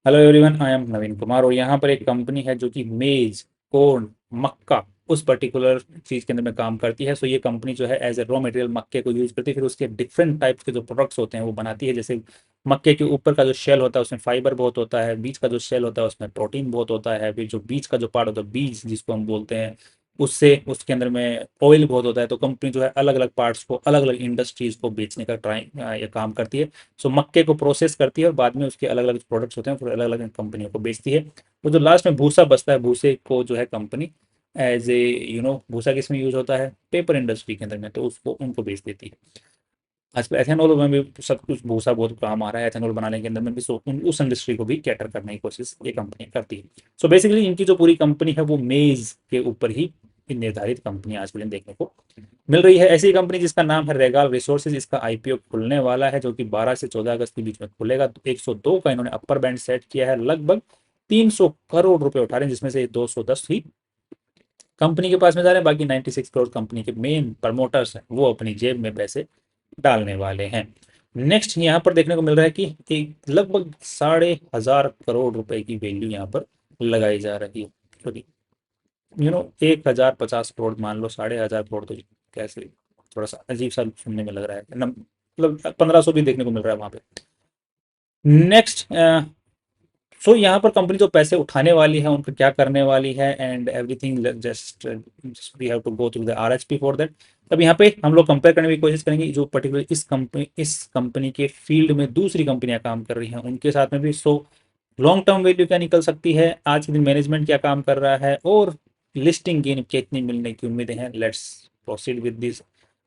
Hello everyone, I am नवीन कुमार और यहाँ पर एक कंपनी है जो कि मेज, कोर्न, मक्का उस पर्टिकुलर चीज़ के अंदर में काम करती है। सो ये कंपनी जो है एज ए रॉ मटेरियल मक्के को यूज़ करती है, फिर उसके डिफरेंट टाइप्स के जो प्रोडक्ट्स होते हैं वो बनाती है। जैसे मक्के के ऊपर का जो शेल होता है उसमें फाइबर बहुत होता है, बीच का जो शेल होता है उसमें प्रोटीन बहुत होता है, फिर जो बीच का जो पार्ट होता है बीज जिसको हम बोलते हैं उससे उसके अंदर में ऑयल बहुत होता है। तो कंपनी जो है अलग अलग पार्ट्स को अलग अलग इंडस्ट्रीज को बेचने का ट्राई या काम करती है। सो मक्के को प्रोसेस करती है और बाद में उसके अलग अलग प्रोडक्ट्स होते हैं फिर अलग अलग कंपनियों को बेचती है। वो जो लास्ट में भूसा बचता है, भूसे को जो है कंपनी एज ए भूसा किस में यूज होता है, पेपर इंडस्ट्री के अंदर में, तो उसको उनको बेच देती है। आजकल एथेनॉल में भी सब कुछ भूसा बहुत काम आ रहा है, एथेनॉल बनाने के अंदर में भी। सो उस इंडस्ट्री को भी कैटर करने की कोशिश ये कंपनी करती है। सो बेसिकली इनकी जो पूरी कंपनी है वो मेज के ऊपर ही निर्धारित कंपनी आज के दिन देखने को मिल रही है। ऐसी कंपनी जिसका नाम है रेगाल रिसोर्सेज, इसका आईपीओ खुलने वाला है जो कि 12 से 14 अगस्त के बीच में खुलेगा। तो 102 का इन्होंने अपर बैंड सेट किया है, लगभग 300 करोड़ रुपए उठा रहे हैं, जिसमें से 210 ही कंपनी के पास में जा रहे हैं। बाकी 96 करोड़ कंपनी के मेन प्रमोटर्स हैं वो अपनी जेब में पैसे डालने वाले हैं। नेक्स्ट यहाँ पर देखने को मिल रहा है कि एक लगभग 15,500 करोड़ रुपए की वैल्यू यहाँ पर लगाई जा रही है। तो 1,050 करोड़ मान लो, 15,500 तो कैसे, थोड़ा सा अजीब सा सुनने में लग रहा है मतलब 1,500 भी देखने को मिल रहा है वहां पे। नेक्स्ट, सो यहाँ पर कंपनी जो पैसे उठाने वाली है उनको क्या करने वाली है and everything, just we have to go through the RHP for that. तब यहाँ पे हम लोग कंपेयर करने की कोशिश करेंगे जो पर्टिकुलर इस कंपनी के फील्ड में दूसरी कंपनियां काम कर रही हैं उनके साथ में भी। सो लॉन्ग टर्म वैल्यू क्या निकल सकती है, आज के दिन मैनेजमेंट क्या काम कर रहा है और लिस्टिंग गेन कितनी मिलने की उम्मीदें हैं। Let's proceed with this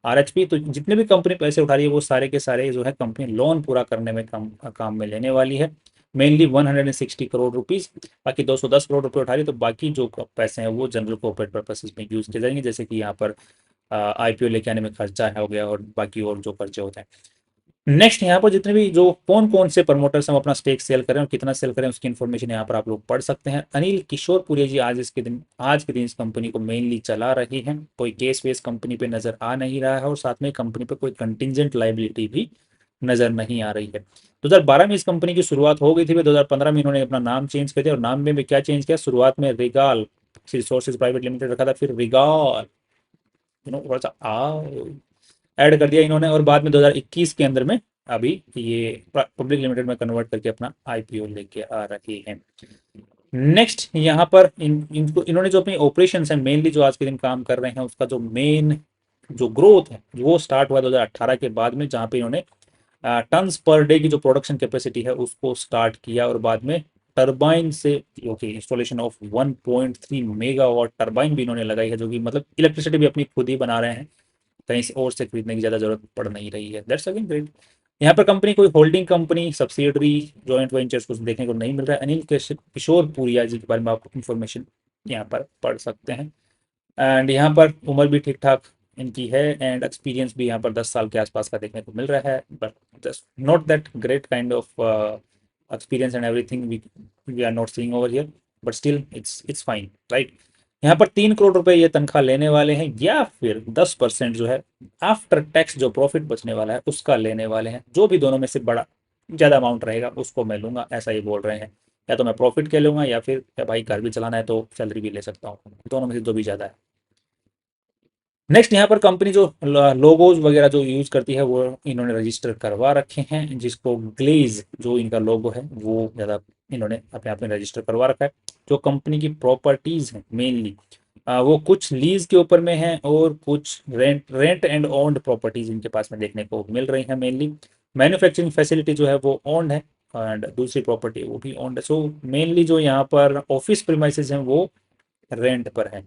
RHP. तो जितने भी कंपनी पैसे उठा रही है वो सारे के सारे जो है कंपनी लोन पूरा करने में काम में लेने वाली है। मेनली 160 करोड़ रुपीज, बाकी 210 करोड़ रुपए उठा रही है। तो बाकी जो पैसे हैं वो जनरल कॉर्पोरेट पर्पसेस में यूज किए जाएंगे, जैसे कि यहाँ पर आईपीओ लेके आने में खर्चा है हो गया और बाकी और जो खर्चे होते हैं। नेक्स्ट यहाँ पर जितने भी जो कौन कौन से प्रमोटर्स हम अपना स्टेक सेल करें और कितना सेल करें उसकी इन्फॉर्मेशन यहाँ पर आप लोग पढ़ सकते हैं। अनिल किशोर पुरी जी आज के दिन इस कंपनी को मेनली चला रही हैं। कोई केस वेस कंपनी पे नजर आ नहीं रहा है और साथ में कंपनी पे कोई कंटिजेंट लाइबिलिटी भी नजर नहीं आ रही है। 2012 में इस कंपनी की शुरुआत हो गई थी, 2015 में इन्होंने अपना नाम चेंज कर दिया और नाम में भी क्या चेंज किया, शुरुआत में रिगाल रिसोर्सेज प्राइवेट लिमिटेड रखा था, फिर रिगाल थोड़ा सा ऐड कर दिया इन्होंने और बाद में 2021 के अंदर में अभी ये पब्लिक लिमिटेड में कन्वर्ट करके अपना आईपीओ लेके आ रही है। नेक्स्ट यहाँ पर इनको इन्होंने जो अपनी ऑपरेशन है मेनली जो आज के दिन काम कर रहे हैं उसका जो मेन जो ग्रोथ है वो स्टार्ट हुआ 2018 के बाद में, जहाँ पे इन्होंने टन्स पर डे की जो प्रोडक्शन कैपेसिटी है उसको स्टार्ट किया और बाद में टरबाइन से okay installation of 1.3 megawatt turbine भी इन्होंने लगाई है, जो कि मतलब इलेक्ट्रिसिटी भी अपनी खुद ही बना रहे हैं, कहीं से और से खरीदने की ज़्यादा जरूरत पड़ नहीं रही है। That's again great. यहाँ पर कंपनी कोई holding company, subsidiary, joint ventures कुछ देखने को नहीं मिल रहा है। अनिल किशोर पुरिया जी के बारे में आप इन्फॉर्मेशन यहाँ पर पढ़ सकते हैं। एंड यहाँ पर उम्र भी ठीक ठाक इनकी है एंड एक्सपीरियंस भी यहाँ पर 10 साल के आसपास का देखने को मिल रहा है, but just not that great kind of experience and everything we are not seeing over here, but still it's fine, right. यहाँ पर 3 करोड़ रुपए ये तनख्वाह लेने वाले हैं या फिर 10% जो है आफ्टर टैक्स जो प्रॉफिट बचने वाला है उसका लेने वाले हैं। जो भी दोनों में से बड़ा ज़्यादा अमाउंट रहेगा उसको मैं लूंगा, ऐसा ही बोल रहे हैं। या तो मैं प्रॉफिट के लूंगा या फिर या भाई घर भी चलाना है तो सैलरी भी ले सकता हूँ, दोनों में से जो भी ज़्यादा है। नेक्स्ट यहाँ पर कंपनी जो लोगोज वगैरह जो यूज करती है वो इन्होंने रजिस्टर करवा रखे हैं, जिसको ग्लेज जो इनका लोगो है वो ज़्यादा इन्होंने अपने आप में रजिस्टर करवा रखा है। जो कंपनी की प्रॉपर्टीज हैं मेनली वो कुछ लीज के ऊपर में है और कुछ रेंट एंड ओन्ड प्रॉपर्टीज इनके पास में देखने को मिल रही है। मेनली मैन्युफैक्चरिंग फैसिलिटी जो है वो ओन्ड है एंड दूसरी प्रॉपर्टी वो भी ओन्ड है। सो मेनली जो यहाँ पर ऑफिस प्रीमाइसेस हैं वो रेंट पर है।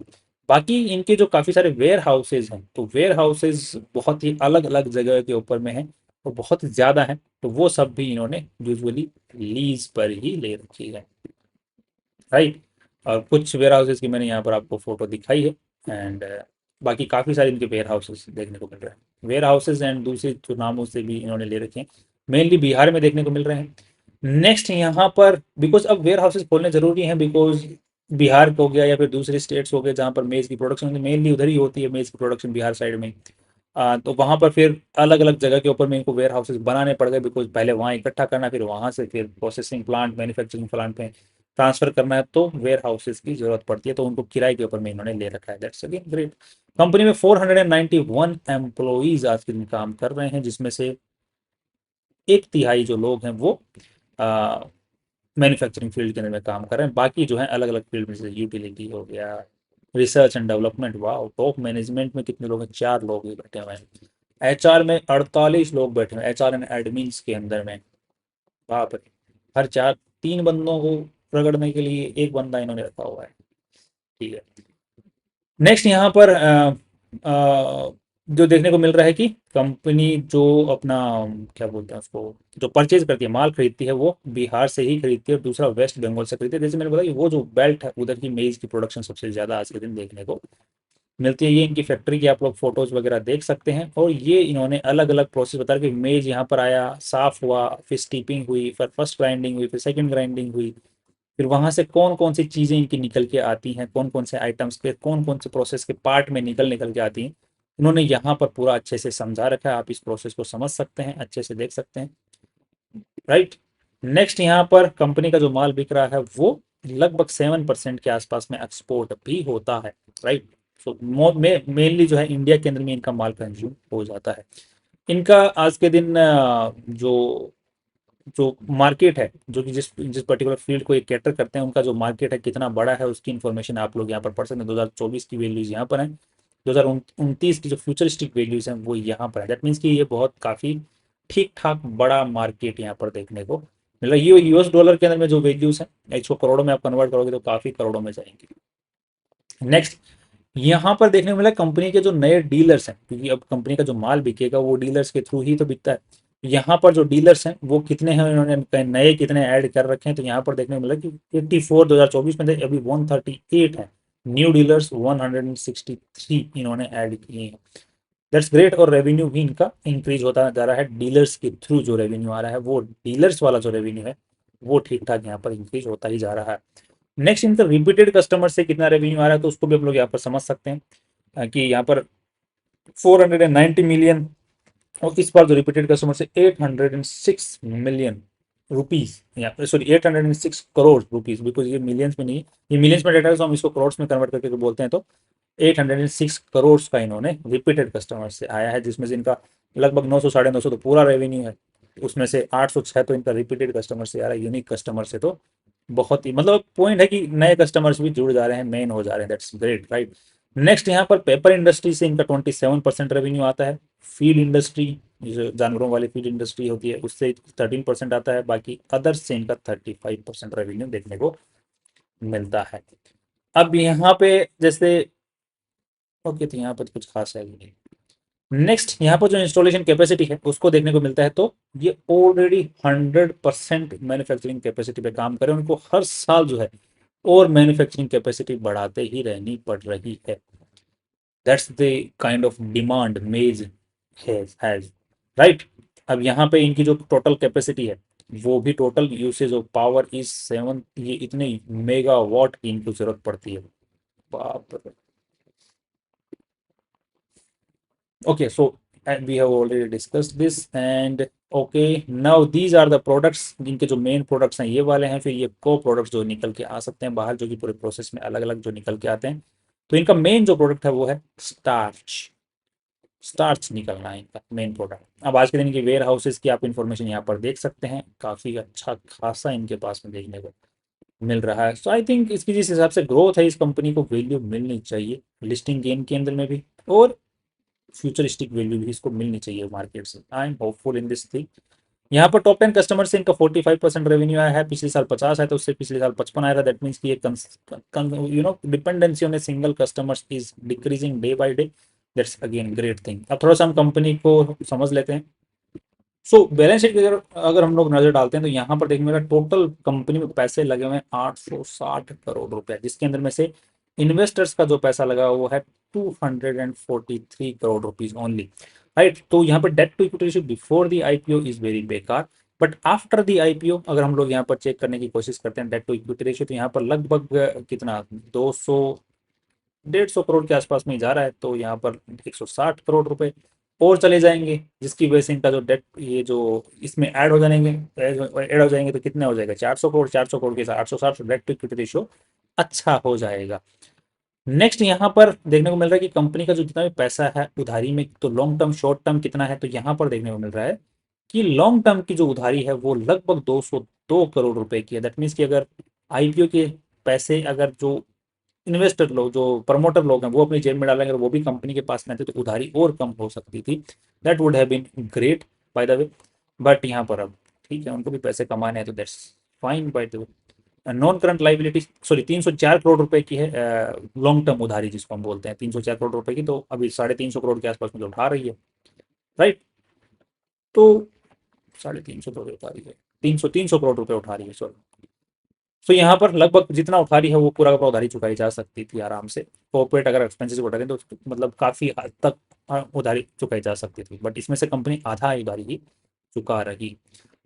बाकी इनके जो काफ़ी सारे वेयर हाउसेज हैं तो वेयर हाउसेज बहुत ही अलग अलग जगह के ऊपर में हैं और बहुत ज़्यादा हैं, तो वो सब भी इन्होंने यूजुअली लीज पर ही ले रखी है, राइट। और कुछ वेयर हाउसेज की मैंने यहाँ पर आपको फोटो दिखाई है एंड बाकी काफ़ी सारे इनके वेयर हाउसेज देखने को मिल रहे हैं। वेयर हाउसेज एंड दूसरे जो नामों से भी इन्होंने ले रखे हैं, मेनली बिहार में देखने को मिल रहे हैं। नेक्स्ट यहाँ पर बिकॉज अब वेयर हाउसेज खोलने जरूरी हैं, बिकॉज बिहार हो गया या फिर दूसरे स्टेट्स हो गए जहाँ पर मेज की प्रोडक्शन मेनली उधर ही होती है, मेज की प्रोडक्शन बिहार साइड में। तो वहाँ पर फिर अलग अलग जगह के ऊपर में इनको वेयर हाउसेस बनाने पड़ गए, बिकॉज पहले वहाँ इकट्ठा करना, फिर वहाँ से फिर प्रोसेसिंग प्लांट मैन्युफैक्चरिंग प्लांट में ट्रांसफर करना है, तो वेयर हाउसेस की जरूरत पड़ती है, तो उनको किराए के ऊपर में इन्होंने ले रखा है। That's again great. कंपनी में 491 एम्प्लॉइज आज के दिन काम कर रहे हैं, जिसमें से एक तिहाई जो लोग हैं वो मैन्युफैक्चरिंग फील्ड के अंदर में काम कर रहे हैं, बाकी जो है अलग अलग फील्ड में, जैसे यूटिलिटी हो गया, रिसर्च एंड डेवलपमेंट। वाह, टॉप मैनेजमेंट में कितने लोग हैं? 4 लोग ही बैठे हुए हैं। एचआर में 48 लोग बैठे हुए हैं, एचआर एंड एडमिन्स के अंदर में। बाप रे, हर चार 3 बंदों को रगड़ने के लिए एक बंदा इन्होंने रखा हुआ है। ठीक है। नेक्स्ट यहाँ पर जो देखने को मिल रहा है कि कंपनी जो अपना क्या बोलते हैं उसको, जो परचेज करती है, माल खरीदती है, वो बिहार से ही खरीदती है, और दूसरा वेस्ट बंगाल से खरीदती है। जैसे मैंने बताया कि वो जो बेल्ट है उधर की मेज की प्रोडक्शन सबसे ज़्यादा आज के दिन देखने को मिलती है। ये इनकी फैक्ट्री की आप लोग फोटोज वगैरह देख सकते हैं, और ये इन्होंने अलग अलग प्रोसेस बता कि मेज यहाँ पर आया, साफ हुआ, फिर स्टीपिंग हुई, फिर फर्स्ट ग्राइंडिंग हुई, फिर सेकंड ग्राइंडिंग हुई, फिर वहां से कौन कौन सी चीजें इनकी निकल के आती हैं, कौन कौन से आइटम्स के कौन कौन से प्रोसेस के पार्ट में निकल निकल के आती हैं, उन्होंने यहाँ पर पूरा अच्छे से समझा रखा है। आप इस प्रोसेस को समझ सकते हैं, अच्छे से देख सकते हैं। राइट। नेक्स्ट यहाँ पर कंपनी का जो माल बिक रहा है वो लगभग 7% के आसपास में एक्सपोर्ट भी होता है। राइट। सो मेनली जो है इंडिया के अंदर में इनका माल कंज्यूम हो जाता है। इनका आज के दिन जो जो मार्केट है, जो कि जिस जिस पर्टिकुलर फील्ड को ये कैटर करते हैं, उनका जो मार्केट है कितना बड़ा है, उसकी इन्फॉर्मेशन आप लोग यहाँ पर पढ़ सकते हैं। 2024 की वैल्यूज यहाँ पर है, 2029 की जो फ्यूचरिस्टिक वैल्यूज हैं वो यहाँ पर है। दैट मीन्स कि ये बहुत काफ़ी ठीक ठाक बड़ा मार्केट यहाँ पर देखने को मिल रहा है। ये यूएस डॉलर के अंदर में जो वैल्यूज हैं, इसको करोड़ों में आप कन्वर्ट करोगे तो काफ़ी करोड़ों में जाएंगे। नेक्स्ट यहाँ पर देखने को मिला कंपनी के जो नए डीलर्स हैं, क्योंकि अब कंपनी का जो माल बिकेगा वो डीलर्स के थ्रू ही तो बिकता है। यहाँ पर जो डीलर्स हैं वो कितने हैं, उन्होंने नए कितने ऐड कर रखे हैं, तो यहाँ पर देखने को मिला कि 84 2024 में थे, अभी 138 है न्यू डीलर्स, 163 इन्होंने ऐड किए हैं। That's great. और रेवेन्यू भी इनका इंक्रीज होता जा रहा है, डीलर्स के थ्रू जो रेवेन्यू आ रहा है, वो डीलर्स वाला जो रेवेन्यू है वो ठीक ठाक यहाँ पर इंक्रीज होता ही जा रहा है। नेक्स्ट इनका रिपीटेड कस्टमर से कितना रेवेन्यू आ रहा है, तो उसको भी आप लोग यहाँ पर समझ सकते हैं कि यहाँ पर 490 मिलियन, और इस बार जो रिपीटेड कस्टमर से 806 मिलियन रुपीज, या सॉरी 806 करोड़ रुपीज, बिकॉज ये मिलियंस में नहीं, ये मिलियंस में डेटा है, तो हम इसको करोड़ में कन्वर्ट करके बोलते हैं, तो 806 करोड़ का इन्होंने रिपीटेड कस्टमर से आया है, जिसमें से इनका लगभग 900 950 तो पूरा रेवेन्यू है, उसमें से 806 तो इनका रिपीटेड कस्टमर से आ रहा है, यूनिक कस्टमर से। तो बहुत ही मतलब पॉइंट है कि नए कस्टमर्स भी जुड़ जा रहे हैं, मेन हो जा रहे हैं। That's great. राइट। नेक्स्ट यहाँ पर पेपर इंडस्ट्री से इनका 27% रेवेन्यू आता है। फीड इंडस्ट्री, जो जानवरों वाली फीड इंडस्ट्री होती है, उससे 13% आता है। बाकी अदर्स से इनका 35% रेवेन्यू देखने को मिलता है। अब यहाँ पे जैसे ओके, तो यहाँ पर कुछ खास है नहीं। नेक्स्ट यहाँ पर जो इंस्टॉलेशन कैपेसिटी है उसको देखने को मिलता है, तो ये ऑलरेडी 100% मैन्युफैक्चरिंग कैपेसिटी पे काम करे, उनको हर साल जो है और मैन्युफैक्चरिंग कैपेसिटी बढ़ाते ही रहनी पड़ रही है। That's the kind of demand मेज हैज। राइट। अब यहाँ पे इनकी जो टोटल कैपेसिटी है, वो भी total usage of power is 7, ये इतने मेगावाट की इनको जरूरत पड़ती है। बाप रे। Okay, so we have already discussed this, and okay, now these are the products, जिनके जो मेन प्रोडक्ट्स हैं ये वाले हैं। फिर ये को प्रोडक्ट्स जो निकल के आ सकते हैं बाहर, जो कि पूरे प्रोसेस में अलग अलग जो निकल के आते हैं। तो इनका मेन जो प्रोडक्ट है वो है स्टार्च। स्टार्च निकलना है इनका मेन प्रोडक्ट। अब आज के दिन की वेयर हाउसेस की आप इन्फॉर्मेशन यहाँ पर देख सकते हैं, काफ़ी अच्छा खासा इनके पास में देखने को मिल रहा है। सो आई थिंक इसकी जिस हिसाब से ग्रोथ है, इस कंपनी को वैल्यू मिलनी चाहिए लिस्टिंग गेन के अंदर में भी, और फ्यूचरिस्टिक वैल्यू भी इसको मिलनी चाहिए मार्केट से। I am hopeful in this thing. यहाँ पर टॉप 10 कस्टमर से इनका 45% रेवेन्यू आया है, पिछले साल 50 आया था, उससे पिछले साल 55 आया था। दैट मीन्स कि ये dependency on a single customers is decreasing day by day. That's again great thing. अब थोड़ा सा हम कंपनी को समझ लेते हैं। सो बैलेंस शीट की अगर अगर हम लोग नजर डालते हैं, तो यहाँ पर देखने में टोटल कंपनी में पैसे लगे हुए हैं 860 करोड़ रुपए, जिसके अंदर में से इन्वेस्टर्स का जो पैसा लगा हुआ वो है 243 करोड़ रुपीज ओनली। राइट। तो यहाँ पर debt to equity ratio before the IPO is very बेकार, बट आफ्टर द आईपीओ अगर हम लोग यहाँ पर चेक करने की कोशिश करते हैं डेट टू इक्विटी रेशियो, तो यहाँ पर लगभग कितना 200 150 करोड़ के आसपास में जा रहा है। तो यहाँ पर 160 करोड़ रुपए और चले जाएंगे, जिसकी वजह से इनका जो डेट ये जो इसमें ऐड हो जाएंगे तो कितने हो जाएगा, 400 करोड़, 400 करोड़ के साथ 860, डेट टू इक्विटी रेशियो अच्छा हो जाएगा। नेक्स्ट यहाँ पर देखने को मिल रहा है कि कंपनी का जो जितना भी पैसा है उधारी में, तो लॉन्ग टर्म शॉर्ट टर्म कितना है, तो यहाँ पर देखने को मिल रहा है कि लॉन्ग टर्म की जो उधारी है वो लगभग 202 करोड़ रुपए की है। दैट मीन्स कि अगर आईपीओ के पैसे अगर जो इन्वेस्टर लोग, जो प्रमोटर लोग हैं, वो अपनी जेब में डालेंगे और वो भी कंपनी के पास नहीं थे, तो उधारी और कम हो सकती थी। That would have been great by the way. But यहाँ पर अब ठीक है, उनको भी पैसे कमाने हैं, तो that's fine bye the way. Non current liability sorry 304 crore रुपए की है लॉन्ग टर्म उधारी, जिसको हम बोलते हैं 304 करोड़ रुपए की, तो अभी 350 करोड़ के आसपास में जो उठा रही है, राइट। तो 350 करोड़ उठा रही है, 300 करोड़ रुपए उठा रही है, सॉरी। तो यहाँ पर लगभग जितना उधारी है वो पूरा का पूरा उधारी चुकाई जा सकती थी आराम से। कॉर्पोरेट अगर एक्सपेंसेस उठा दें तो मतलब काफी हद तक उधारी चुकाई जा सकती थी, बट इसमें से कंपनी आधा उधारी ही चुका रही।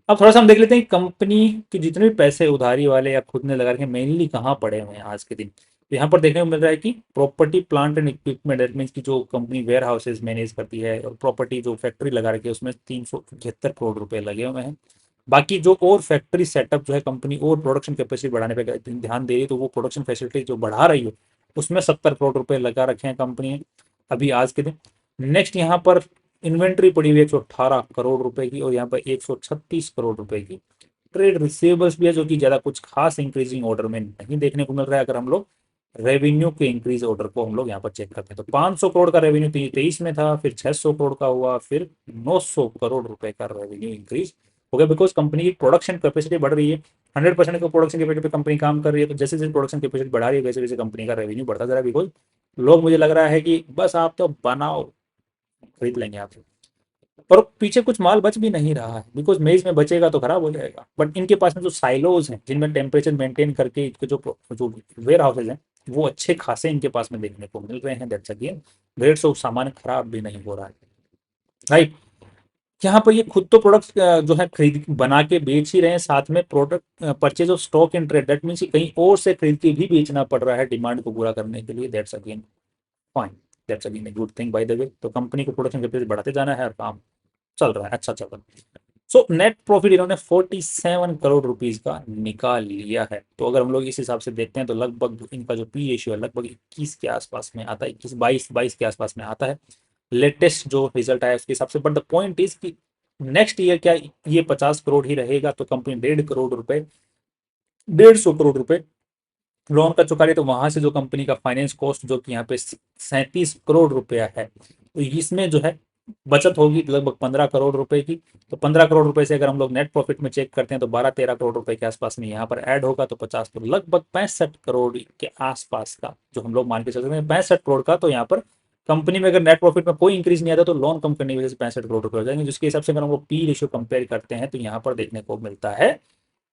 अब थोड़ा सा हम देख लेते हैं कंपनी के जितने भी पैसे उधारी वाले या खुद ने लगा रखे मेनली कहाँ पड़े हुए हैं आज के दिन। तो यहाँ पर देखने को मिल रहा है कि property plant and equipment, that means की जो कंपनी वेयर हाउसेज मैनेज करती है और प्रॉपर्टी जो फैक्ट्री लगा रखी है उसमें 375 करोड़ रुपए लगे हुए हैं। बाकी जो और फैक्ट्री सेटअप जो है कंपनी और प्रोडक्शन कैपेसिटी बढ़ाने पे ध्यान दे रही है, तो वो प्रोडक्शन फैसिलिटी जो बढ़ा रही है उसमें 70 करोड़ रुपए लगा रखे हैं कंपनी ने अभी आज के दिन। नेक्स्ट यहाँ पर इन्वेंट्री पड़ी हुई है 118 करोड़ रुपए की, और यहाँ पर 136 करोड़ रुपए की ट्रेड रिसीवेबल्स भी है, जो कि ज्यादा कुछ खास इंक्रीजिंग ऑर्डर में नहीं देखने को मिल रहा है। अगर हम लोग रेवेन्यू के इंक्रीज ऑर्डर को हम लोग यहाँ पर चेक करते हैं, तो 500 करोड़ का रेवेन्यू 23 में था, फिर 600 करोड़ का हुआ, फिर 900 करोड़ रुपए का रेवेन्यू इंक्रीज हो गया, बिकॉज कंपनी की प्रोडक्शन कैपेसिटी बढ़ रही है। 100% का प्रोडक्शन कैपेसिटी पे कंपनी काम कर रही है, तो जैसे जैसे प्रोडक्शन कैपेसिटी बढ़ा रही है वैसे वैसे कंपनी का रेवेन्यू बढ़ता जा रहा है। बिकॉज लोग, मुझे लग रहा है कि बस आप तो बनाओ, खरीद लेंगे आप। पर पीछे कुछ माल बच भी नहीं रहा है, बिकॉज मेज में बचेगा तो खराब हो जाएगा। बट इनके पास में जो साइलोज हैं जिनमें टेम्परेचर मेंटेन करके इसके जो वेयर हाउसेज हैं वो अच्छे खासे इनके पास में देखने को मिल रहे हैं। That's again great. सो सामान खराब भी नहीं हो रहा है, राइट। यहाँ पर ये खुद तो प्रोडक्ट जो है खरीद बना के बेच ही रहे हैं, साथ में product purchase of stock in trade, that means कहीं और से खरीद के भी बेचना पड़ रहा है डिमांड को पूरा करने के लिए। That's again fine, that's again good thing bye the वे। तो कंपनी को प्रोडक्शन कैपेसिटी बढ़ाते जाना है और काम चल रहा है, अच्छा चल रहा है। सो नेट प्रॉफिट इन्होंने 47 करोड़ रुपीज का निकाल लिया है। तो अगर हम लोग इस हिसाब से देखते हैं तो लगभग इनका जो पी रेशियो है लगभग 21 के आसपास में आता है, 21 22 के आसपास में आता है लेटेस्ट जो रिजल्ट आया उसके हिसाब से। बट द पॉइंट इज कि नेक्स्ट ईयर क्या ये 50 करोड़ ही रहेगा, तो कंपनी 1.5 करोड़ रुपए, 150 करोड़ रुपए लोन का चुका रही है। तो वहां से जो कंपनी का फाइनेंस कॉस्ट जो कि यहाँ पे 37 करोड़ रुपया है, तो इसमें जो है बचत होगी लगभग 15 करोड़ रुपए की। तो 15 करोड़ रुपए से अगर हम लोग नेट प्रॉफिट में चेक करते हैं तो 12-13 करोड़ रुपए के आसपास में यहाँ पर ऐड होगा, तो 50 तो लगभग 65 करोड़ के आसपास का जो हम लोग मान के चल सकते हैं 65 करोड़ का। तो यहाँ पर कंपनी में अगर नेट प्रॉफिट में कोई इंक्रीज नहीं आता तो लोन कम करने की वजह से 65 करोड़ रुपए हो जाएंगे, जिसके हिसाब से अगर हम लोग पी रेशियो कंपेयर करते हैं तो यहाँ पर देखने को मिलता है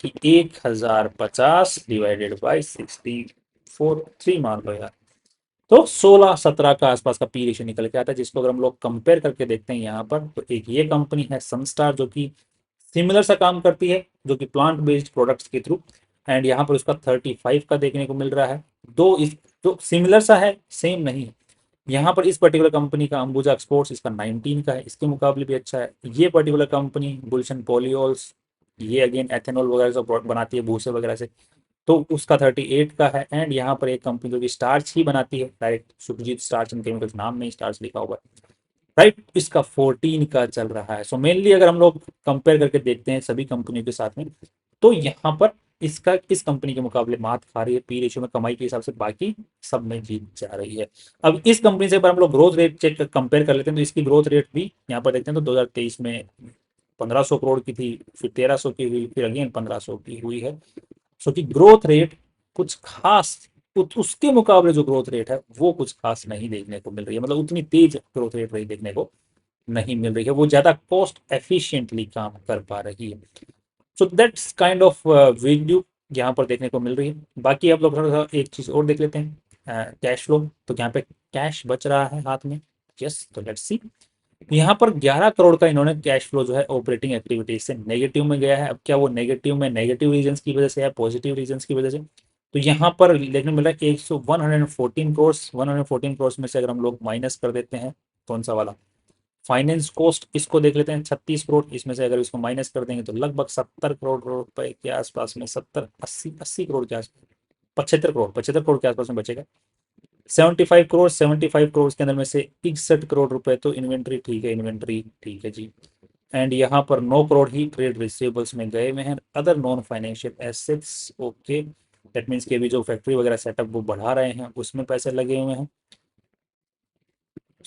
कि 1050 डिवाइडेड बाई 64 मान लो यार, तो 16-17 का आसपास का पी रेशियो निकल के आता है। जिसको अगर हम लोग कंपेयर करके देखते हैं यहाँ पर, तो एक ये कंपनी है सनस्टार जो कि सिमिलर सा काम करती है, जो कि प्लांट बेस्ड प्रोडक्ट्स के थ्रू, एंड यहाँ पर उसका 35 का देखने को मिल रहा है। दो इस जो सिमिलर सा है, सेम नहीं है। यहाँ पर इस पर्टिकुलर कंपनी का अंबुजा एक्सपोर्ट्स इसका 19 का है, इसके मुकाबले भी अच्छा है। ये पर्टिकुलर कंपनी गुलशन पॉलियोल्स, ये अगेन एथेनॉल वगैरह से बनाती है भूसे वगैरह से, तो उसका 38 का है। एंड यहाँ पर एक कंपनी जो कि स्टार्च ही बनाती है direct, Sukhjeet starch and chemicals, नाम में स्टार्च लिखा हुआ है, राइट, इसका 14 का चल रहा है। सो मेनली अगर हम लोग कंपेयर करके देखते हैं सभी कंपनियों के साथ में, तो यहाँ पर इसका इस कंपनी के मुकाबले मात खा रही है पी रेशियो में, कमाई के हिसाब से बाकी सब में जीत जा रही है। अब इस कंपनी से अगर हम लोग ग्रोथ रेट चेक कंपेयर कर लेते हैं तो इसकी ग्रोथ रेट भी यहाँ पर देखते हैं तो 2023 में 1500 करोड़ की थी, फिर 1300 की हुई, फिर अगेन 1500 की हुई है। सो कि ग्रोथ रेट कुछ खास उसके मुकाबले जो ग्रोथ रेट है वो कुछ खास नहीं देखने को मिल रही है, मतलब उतनी तेज ग्रोथ रेट रही देखने को नहीं मिल रही है, वो ज्यादा कॉस्ट एफिशिएंटली काम कर पा रही है। So that's kind of value यहाँ पर देखने को मिल रही है। बाकी आप लोग थोड़ा सा एक चीज और देख लेते हैं, कैश फ्लो। तो यहाँ पे कैश बच रहा है हाथ में, यस। तो लेट्स सी, यहाँ पर 11 करोड़ का इन्होंने कैश फ्लो जो है ऑपरेटिंग एक्टिविटीज से नेगेटिव में गया है। अब क्या वो नेगेटिव में नेगेटिव रीजंस की वजह से है, पॉजिटिव रीजंस की वजह से, तो यहाँ पर देखने मिला 114 करोड़, 114 करोड़ में से अगर हम लोग माइनस कर देते हैं कौन सा वाला, फाइनेंस कॉस्ट इसको देख लेते हैं 36 करोड़, इसमें से अगर इसको माइनस कर देंगे तो लगभग 70 करोड़ रुपए के आसपास में, 70 80 80 करोड़ के आसपास, 75 करोड़ के आसपास में बचेगा। 75 करोड़, 75 करोड़ के अंदर में से 61 करोड़ रुपए तो इन्वेंट्री, ठीक है इन्वेंट्री ठीक है जी। एंड यहाँ पर 9 करोड़ ही ट्रेड रिसीवेबल्स में गए हुए हैं, other non financial assets, okay. That means कि अभी जो फैक्ट्री वगैरह सेटअप वो बढ़ा रहे हैं उसमें पैसे लगे हुए हैं।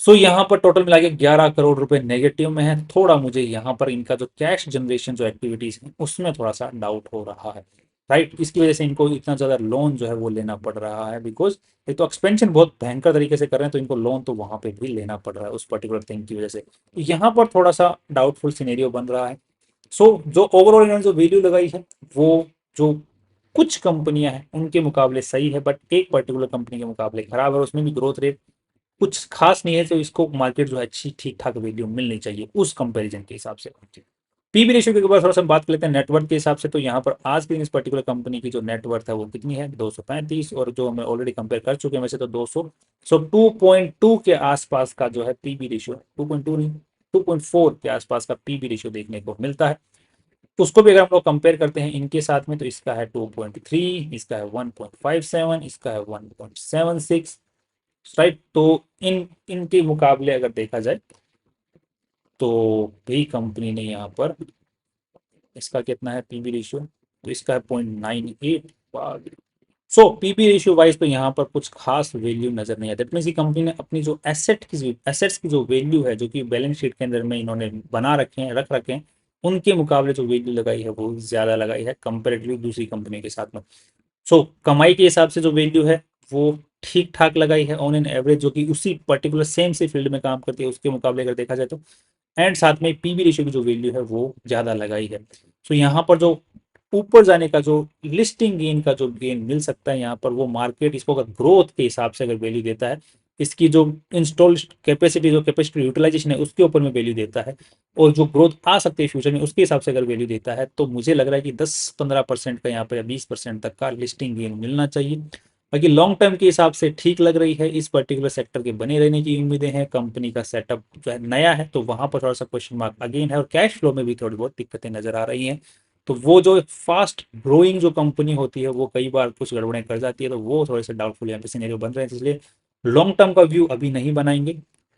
सो यहाँ पर टोटल मिला के 11 करोड़ रुपए नेगेटिव में है। थोड़ा मुझे यहाँ पर इनका जो कैश जनरेशन जो एक्टिविटीज है उसमें थोड़ा सा डाउट हो रहा है, राइट। इसकी वजह से इनको इतना ज़्यादा लोन जो है वो लेना पड़ रहा है, बिकॉज एक तो एक्सपेंशन बहुत भयंकर तरीके से कर रहे हैं, तो इनको लोन तो वहाँ पे भी लेना पड़ रहा है उस पर्टिकुलर थिंग की वजह से। तो यहाँ पर थोड़ा सा डाउटफुल सिनेरियो बन रहा है। सो जो ओवरऑल इन्होंने जो वैल्यू लगाई है वो, जो कुछ कंपनियां हैं उनके मुकाबले सही है, बट एक पर्टिकुलर कंपनी के मुकाबले खराब है, और उसमें भी ग्रोथ रेट कुछ खास नहीं है, तो इसको मार्केट जो है अच्छी ठीक ठाक वैल्यू मिलनी चाहिए उस कंपैरिजन के हिसाब से। पीबी रेशियो के ऊपर थोड़ा सा बात कर लेते हैं नेटवर्थ के हिसाब से। तो यहाँ पर आज के दिन इस पर्टिकुलर कंपनी की जो नेटवर्थ है वो कितनी है, 235, और जो हमें ऑलरेडी कंपेयर कर चुके हैं वैसे तो 200। सो 2.2 के आसपास का जो है पीबी रेशियो, 2.2 नहीं 2.4 के आसपास का पीबी रेशियो देखने को मिलता है। उसको भी अगर हम लोग कंपेयर करते हैं इनके साथ में, तो इसका है 2.3, इसका है 1.57, इसका है 1.76, राइट। तो इनके मुकाबले अगर देखा जाए तो भी कंपनी ने यहाँ पर, इसका कितना है पीबी रेशियो, तो इसका है 0.98। सो पीबी रेशियो वाइज तो यहाँ पर कुछ खास वैल्यू नजर नहीं आता। दैट मीन्स कंपनी ने अपनी जो एसेट्स की जो वैल्यू है, जो कि बैलेंस शीट के अंदर में इन्होंने बना रखे हैं, रख रखे हैं, उनके मुकाबले जो वैल्यू लगाई है वो ज्यादा लगाई है कंपेरेटिवली दूसरी कंपनी के साथ में। सो कमाई के हिसाब से जो वैल्यू है वो ठीक ठाक लगाई है ऑन एन एवरेज, जो कि उसी पर्टिकुलर सेम से फील्ड में काम करती है उसके मुकाबले अगर देखा जाए तो। एंड साथ में पीबी रेशियो की जो वैल्यू है वो ज़्यादा लगाई है। सो यहाँ पर जो ऊपर जाने का जो लिस्टिंग गेन का जो गेन मिल सकता है यहाँ पर, वो मार्केट इसको अगर ग्रोथ के हिसाब से अगर वैल्यू देता है, इसकी जो इंस्टॉल कैपेसिटी, जो कैपेसिटी यूटिलाइजेशन है उसके ऊपर में वैल्यू देता है, और जो ग्रोथ आ सकती है फ्यूचर में उसके हिसाब से अगर वैल्यू देता है, तो मुझे लग रहा है कि 10-15% का यहाँ पर या 20% तक का लिस्टिंग गेन मिलना चाहिए। बाकी लॉन्ग टर्म के हिसाब से ठीक लग रही है, इस पर्टिकुलर सेक्टर के बने रहने की उम्मीदें हैं। कंपनी का सेटअप जो है नया है, तो वहां पर थोड़ा सा क्वेश्चन मार्क अगेन है, और कैश फ्लो में भी थोड़ी बहुत दिक्कतें नजर आ रही हैं। तो वो जो फास्ट ग्रोइंग जो कंपनी होती है वो कई बार कुछ गड़बड़ें कर जाती है, तो वो थोड़े से डाउटफुल यहाँ पे सिनेरियो बन रहे हैं, इसलिए लॉन्ग टर्म का व्यू अभी नहीं बनाएंगे।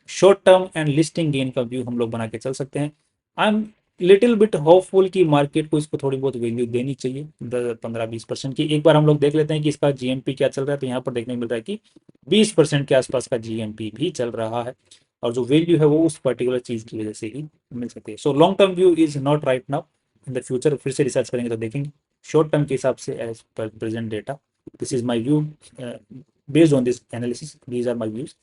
Short term and listing gain का व्यू हम लोग बना के चल सकते हैं। I am little bit hopeful कि मार्केट को इसको थोड़ी बहुत वैल्यू देनी चाहिए, 15-20% की। एक बार हम लोग देख लेते हैं कि इसका जीएमपी क्या चल रहा है, तो यहाँ पर देखने को मिल रहा है कि 20% के आसपास का जीएमपी भी चल रहा है, और जो वैल्यू है वो उस पर्टिकुलर चीज की वजह से ही मिल सकती है। So long term view is not right now, in the future फिर से रिसर्च करेंगे तो देखेंगे। शॉर्ट टर्म के हिसाब से as per present data, this is my view, based on this analysis, these are my views.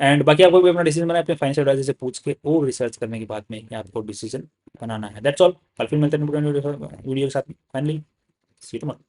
And बाकी आपको भी अपना डिसीजन बनाए अपने फाइनेंशियल एडवाइजर से पूछ के और रिसर्च करने के बाद में ही आपको डिसीजन बनाना है। That's all. कल फिर मिलते हैं वीडियो के साथ। Finally see you tomorrow.